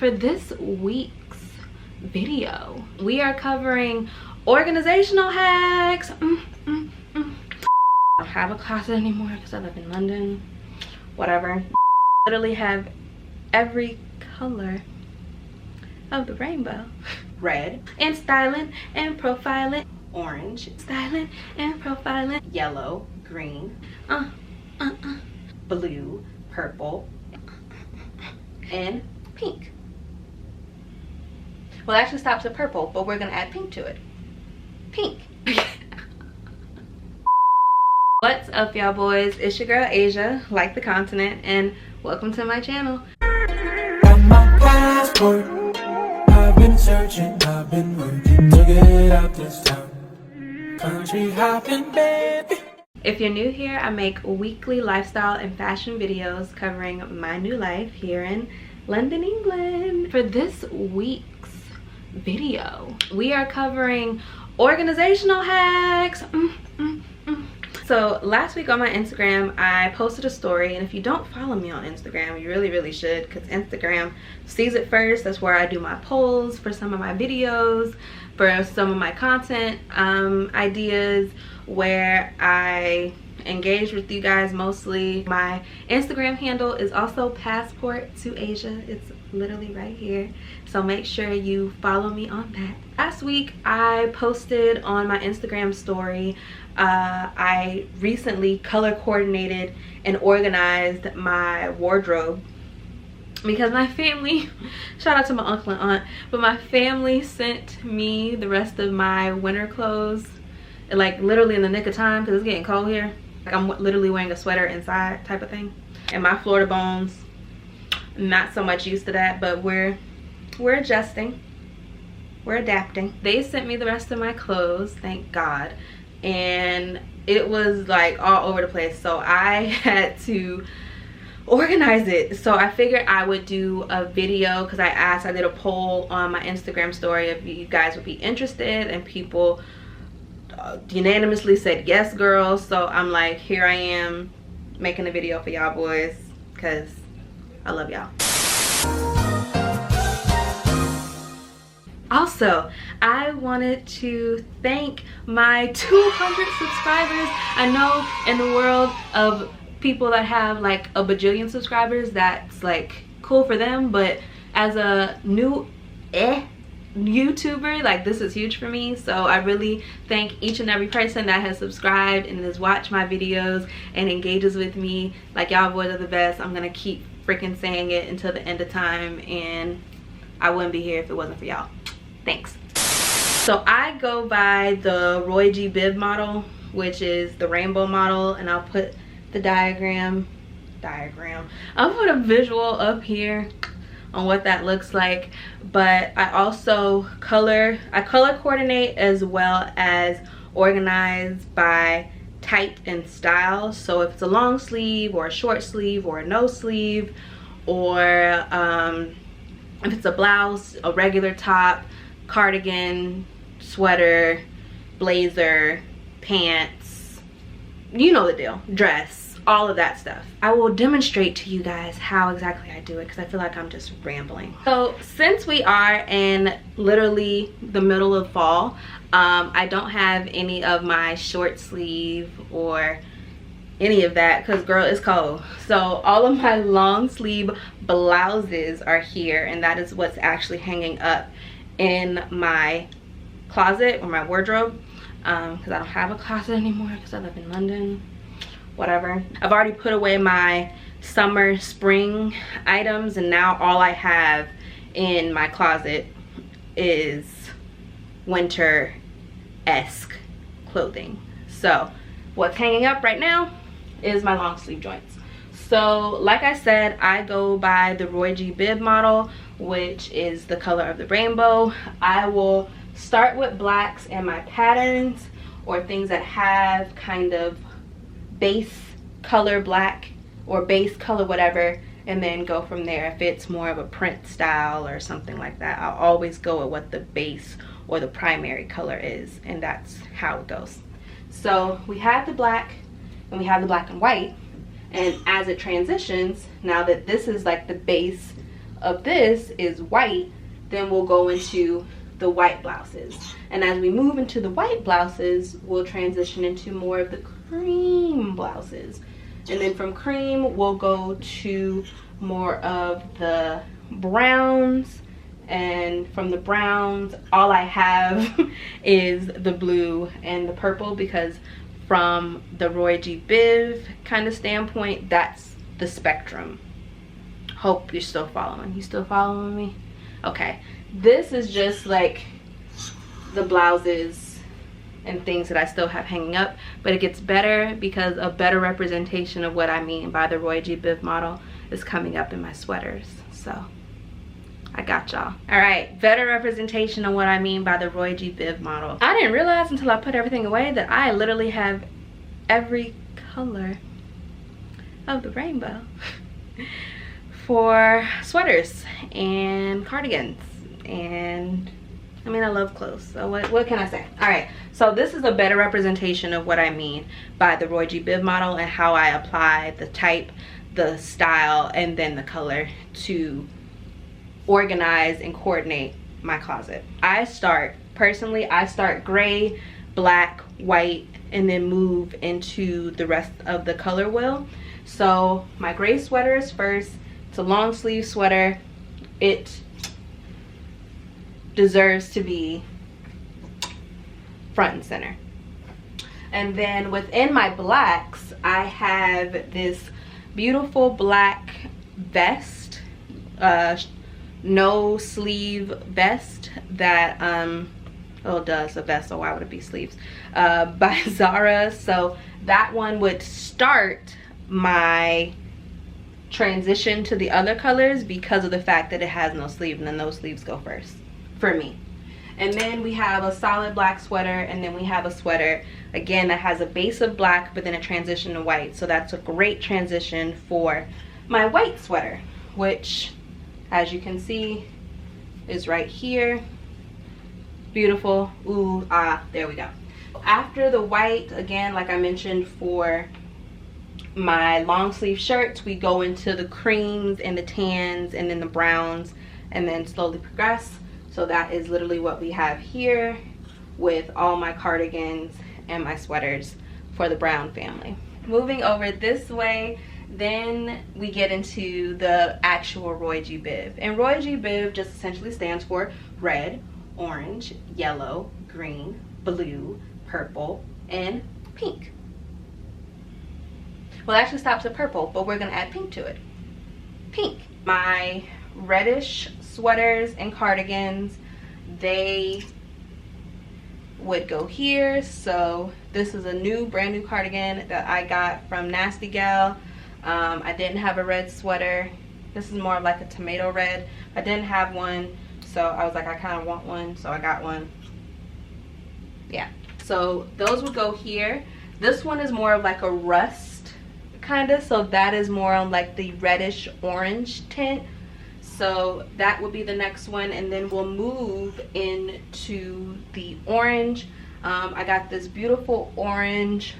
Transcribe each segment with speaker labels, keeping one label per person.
Speaker 1: For this week's video, we are covering organizational hacks. I don't have a closet anymore because I live in London. Whatever. Literally have every color of the rainbow. Red and styling and profiling. Orange, styling and profiling. Yellow, green, blue, purple, and pink. Well, it actually stops at purple, but we're gonna add pink to it. Pink. What's up, y'all boys? It's your girl Asia, like the continent, and welcome to my channel.
Speaker 2: Got my passport. I've been searching, I've been working to get out this town. Country hopping, baby.
Speaker 1: If you're new here, I make weekly lifestyle and fashion videos covering my new life here in London, England. For this week's video, we are covering organizational hacks. So last week on my Instagram, I posted a story, and if you don't follow me on Instagram, you really should, because Instagram sees it first. That's where I do my polls for some of my videos, for some of my content ideas, where I engage with you guys mostly. My Instagram handle is also Passport to Asia. It's literally right here, so make sure you follow me on that. Last week I posted on my Instagram story, I recently color coordinated and organized my wardrobe because my family, shout out to my uncle and aunt, but my family sent me the rest of my winter clothes like literally in the nick of time because it's getting cold here. Like I'm literally wearing a sweater inside type of thing. And my Florida bones, not so much used to that, but we're adjusting, we're adapting. They sent me the rest of my clothes, thank God, and it was like all over the place, so I had to organize it. So I figured I would do a video because I did a poll on my Instagram story if you guys would be interested, and people unanimously said yes, girl. So I'm like, here I am making a video for y'all boys because I love y'all. Also, I wanted to thank my 200 subscribers. I know in the world of people that have like a bajillion subscribers, that's like cool for them, but as a new YouTuber, like this is huge for me. So I really thank each and every person that has subscribed and has watched my videos and engages with me. Like, y'all boys are the best. I'm gonna keep freaking saying it until the end of time, and I wouldn't be here if it wasn't for y'all. Thanks. So I go by the Roy G. Biv model, which is the rainbow model, and I'll put the diagram. I'll put a visual up here on what that looks like. But I also color coordinate as well as organize by type and style. So if it's a long sleeve or a short sleeve or a no sleeve, or if it's a blouse, a regular top, cardigan, sweater, blazer, pants, you know the deal, dress, all of that stuff. I will demonstrate to you guys how exactly I do it because I feel like I'm just rambling. So since we are in literally the middle of fall, I don't have any of my short sleeve or any of that because girl, it's cold. So all of my long sleeve blouses are here, and that is what's actually hanging up in my closet or my wardrobe, because I don't have a closet anymore because I live in London. Whatever. I've already put away my summer spring items, and now all I have in my closet is winter-esque clothing. So what's hanging up right now is my long sleeve joints. So like I said, I go by the Roy G. Biv model, which is the color of the rainbow. I will start with blacks and my patterns, or things that have kind of base color black or base color whatever, and then go from there. If it's more of a print style or something like that, I'll always go with what the base or the primary color is, and that's how it goes. So we have the black and we have the black and white, and as it transitions, now that this is like the base of this is white, then we'll go into the white blouses. And as we move into the white blouses, we'll transition into more of the cream blouses. And then from cream, we'll go to more of the browns. And from the browns, all I have is the blue and the purple, because from the Roy G. Biv kind of standpoint, that's the spectrum. Hope you're still following. You still following me? Okay. This is just like the blouses and things that I still have hanging up, but it gets better because a better representation of what I mean by the Roy G. Biv model is coming up in my sweaters. So I got y'all. All right, better representation of what I mean by the Roy G. Biv model. I didn't realize until I put everything away that I literally have every color of the rainbow for sweaters and cardigans. And I mean, I love clothes, so what can I say? All right, so this is a better representation of what I mean by the Roy G. Biv model and how I apply the type, the style, and then the color to organize and coordinate my closet. I start gray, black, white, and then move into the rest of the color wheel. So my gray sweater is first. It's a long sleeve sweater. It deserves to be front and center. And then within my blacks, I have this beautiful black vest, no sleeve vest that oh, duh, it's a vest, so why would it be sleeves, by Zara. So that one would start my transition to the other colors because of the fact that it has no sleeve, and then those sleeves go first for me. And then we have a solid black sweater, and then we have a sweater again that has a base of black but then a transition to white. So that's a great transition for my white sweater, which as you can see is right here. Beautiful. Ooh, ah, there we go. After the white, again, like I mentioned, for my long sleeve shirts, we go into the creams and the tans and then the browns, and then slowly progress. So that is literally what we have here with all my cardigans and my sweaters for the brown family. Moving over this way, then we get into the actual Roy G. Biv. And Roy G. Biv just essentially stands for red, orange, yellow, green, blue, purple, and pink. Well, it actually stops at purple, but we're gonna add pink to it. Pink. My reddish sweaters and cardigans, they would go here. So this is a brand new cardigan that I got from Nasty Gal. I didn't have a red sweater. This is more of like a tomato red. I didn't have one, so I was like, I kind of want one, so I got one. Yeah, so those would go here. This one is more of like a rust kind of, so that is more on like the reddish orange tint. So that will be the next one, and then we'll move into the orange. I got this beautiful orange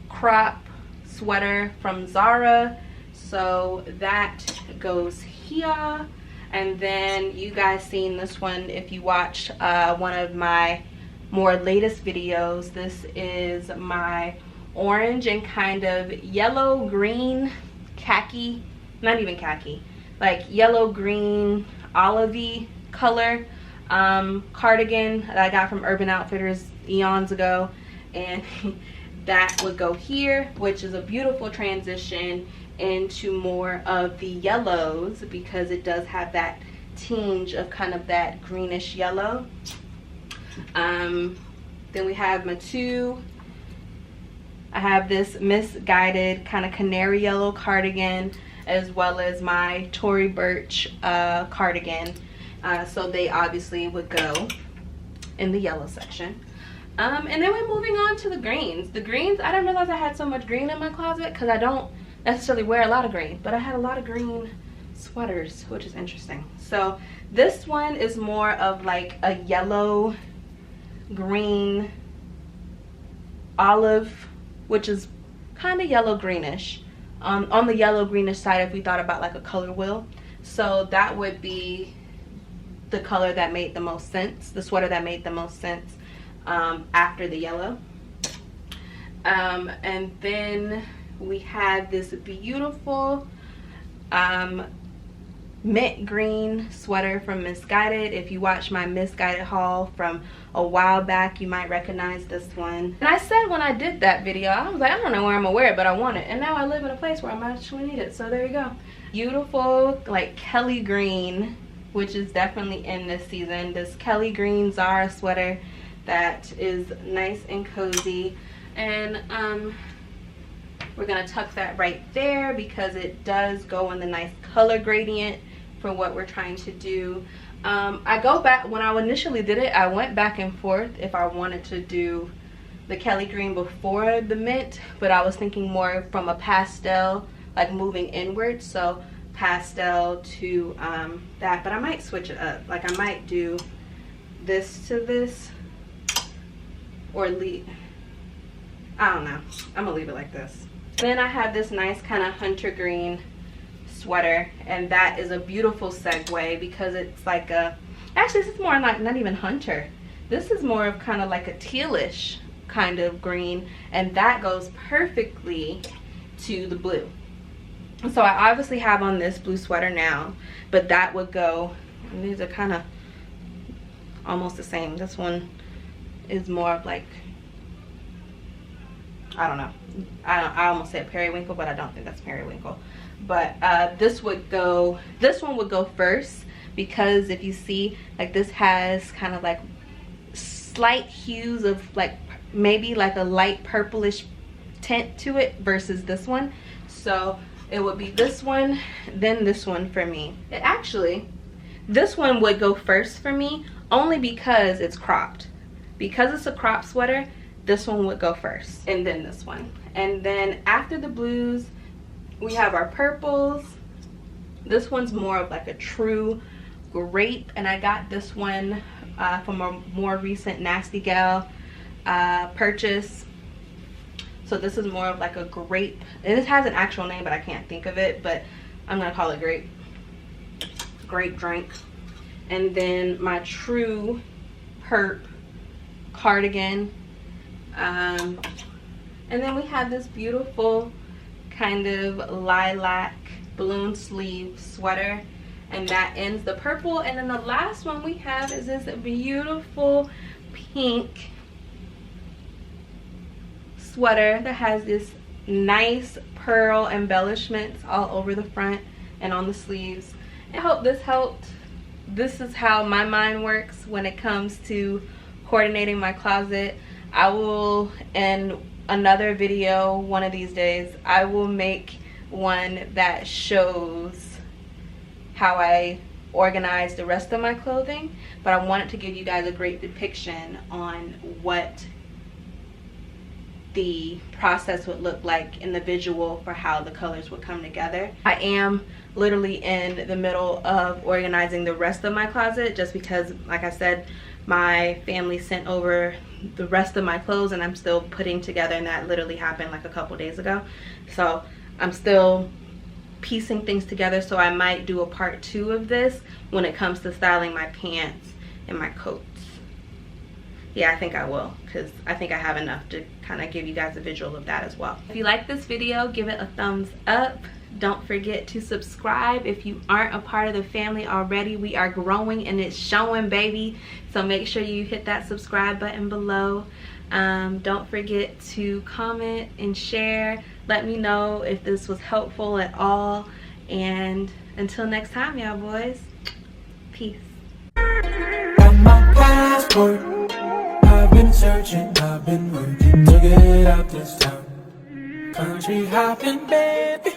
Speaker 1: crop sweater from Zara, so that goes here. And then you guys seen this one if you watched one of my more latest videos. This is my orange and kind of yellow green khaki, not even khaki, like yellow green olivey color cardigan that I got from Urban Outfitters eons ago. And that would go here, which is a beautiful transition into more of the yellows because it does have that tinge of kind of that greenish yellow. Then we have my two. I have this Misguided kind of canary yellow cardigan, as well as my Tory Burch cardigan. So they obviously would go in the yellow section. And then we're moving on to the greens. The greens, I didn't realize I had so much green in my closet because I don't necessarily wear a lot of green, but I had a lot of green sweaters, which is interesting. So this one is more of like a yellow, green, olive, which is kind of yellow greenish. On the yellow greenish side, if we thought about like a color wheel, So that would be the color that made the most sense, the sweater that made the most sense after the yellow. And then we had this beautiful mint green sweater from Misguided. If you watch my Misguided haul from a while back, you might recognize this one. And I said when I did that video, I was like, I don't know where I'm gonna wear it, but I want it. And now I live in a place where I'm actually need it, so there you go. Beautiful, like Kelly green, which is definitely in this season. This Kelly green Zara sweater that is nice and cozy. And we're gonna tuck that right there because it does go in the nice color gradient for what we're trying to do. I go back, when I initially did it, I went back and forth if I wanted to do the Kelly green before the mint, but I was thinking more from a pastel, like moving inward, so pastel to that. But I might switch it up, like I might do this to this, or leave, I don't know, I'm gonna leave it like this. Then I have this nice kind of hunter green sweater, and that is a beautiful segue because it's like a, actually this is more like not even hunter, this is more of kind of like a tealish kind of green, and that goes perfectly to the blue. So I obviously have on this blue sweater now, but that would go, and these are kind of almost the same. This one is more of like, I don't know, I almost said periwinkle, but I don't think that's periwinkle. But this one would go first, because if you see, like this has kind of like slight hues of like maybe like a light purplish tint to it versus this one. So it would be this one, then this one for me. This one would go first for me only because it's cropped. Because it's a crop sweater, this one would go first, and then this one. And then after the blues, we have our purples. This one's more of like a true grape, and I got this one from a more recent Nasty Gal purchase. So this is more of like a grape, and it has an actual name but I can't think of it, but I'm gonna call it grape drink. And then my true perp cardigan, and then we have this beautiful kind of lilac balloon sleeve sweater, and that ends the purple. And then the last one we have is this beautiful pink sweater that has this nice pearl embellishments all over the front and on the sleeves. I hope this helped. This is how my mind works when it comes to coordinating my closet. I will, in another video one of these days, I will make one that shows how I organize the rest of my clothing, but I wanted to give you guys a great depiction on what the process would look like in the visual for how the colors would come together. I am literally in the middle of organizing the rest of my closet, just because, like I said, my family sent over the rest of my clothes and I'm still putting together, and that literally happened like a couple days ago. So I'm still piecing things together, so I might do a part 2 of this when it comes to styling my pants and my coats. Yeah, I think I will, because I think I have enough to kind of give you guys a visual of that as well. If you like this video, give it a thumbs up. Don't forget to subscribe if you aren't a part of the family already. We are growing and it's showing, baby. So make sure you hit that subscribe button below. Don't forget to comment and share. Let me know if this was helpful at all. And until next time, y'all boys, peace.
Speaker 2: Got my passport. I've been searching, I've been working to get out this town. Country hopping, baby.